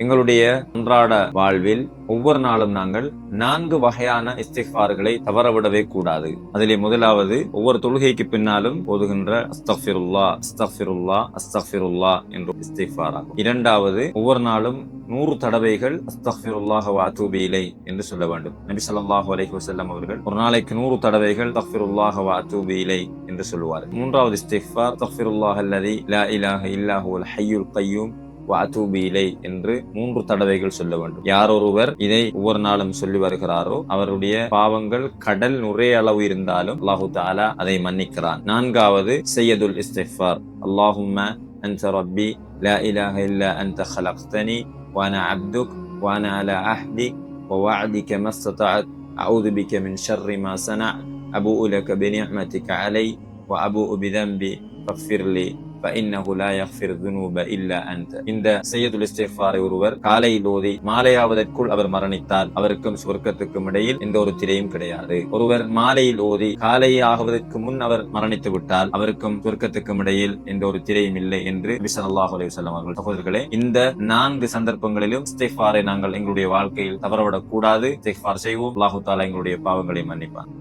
எங்களுடைய அன்றாட வாழ்வில் ஒவ்வொரு நாளும் நாங்கள் 4 வகையான இஸ்திக்ஃபார்களை தவறவிடவே கூடாது. அதிலே முதலாவது ஒவ்வொரு தொழுகைக்கு பின்னாலும் ஓதுகின்ற அஸ்தக்ஃபிருல்லாஹ் அஸ்தக்ஃபிருல்லாஹ் அஸ்தக்ஃபிருல்லாஹ் என்ற இஸ்திக்ஃபார் ஆகும். இரண்டாவது ஒவ்வொரு நாளும் 100 தடவைகள் அஸ்தக்ஃபிருல்லாஹ் வ அத்தூபு இலைஹ் என்று சொல்ல வேண்டும். நபி ஸல்லல்லாஹு அலைஹி வஸல்லம் அவர்கள் ஒரு நாளைக்கு 100 தடவைகள் அஸ்தக்ஃபிருல்லாஹ் வ அத்தூபு இலைஹ் என்று சொல்லுவார்கள். மூன்றாவது இஸ்திக்ஃபார் அஸ்தக்ஃபிருல்லாஹ் அல்லதி லா இலாஹ இல்லா ஹுவல் ஹய்யுல் கய்யூம் வஅதூபு இலைஹ் என்று 3 தடவைகள் சொல்ல வேண்டும். யார் ஒருவர் இதை ஒவ்வொரு நாளும் சொல்லி வருகிறாரோ அவருடைய பாவங்கள் கடல் நுரைய அளவு இருந்தாலும் அல்லாஹு தஆலா அதை மன்னிக்கிறான். நான்காவது சையதுல் இஸ்திக்ஃபார் அல்லாஹும்ம அன்த ரப்பி லா இலாஹ இல்லா அன்த خلقتني وانا عبدك وانا على عهدك ووعدك ما استطعت اعوذ بك من شر ما صنعت ابوء لك بنعمتك علي وابوء بذنبي فاغفر لي فإنه لا يغفر الذنوب إلا أنت. இந்த சையதுல் இஸ்திக்ஃபாரை ஒருவர் காலையில் ஓதி மாலையாவதற்குள் அவர் மரணித்தால் அவருக்கும் சுவர்க்கத்துக்கும் இடையில் எந்த ஒரு திரையும் கிடையாது. ஒருவர் மாலையில் ஓதி காலை ஆகுவதற்கு முன் அவர் மரணித்து விட்டால் அவருக்கும் சுவர்க்கத்துக்கும் இடையில் எந்த ஒரு திரையும் இல்லை என்று நபி ஸல்லல்லாஹு அலைஹி வஸல்லம் அவர்கள். சகோதரர்களே, இந்த 4 சந்தர்ப்பங்களிலும் இஸ்திக்ஃபாரை நாங்கள் எங்களுடைய வாழ்க்கையில் தவறவிடக் கூடாது. இஸ்திக்ஃபார் செய்வோம், அல்லாஹ் தஆலா எங்களுடைய பாவங்களை மன்னிப்பான்.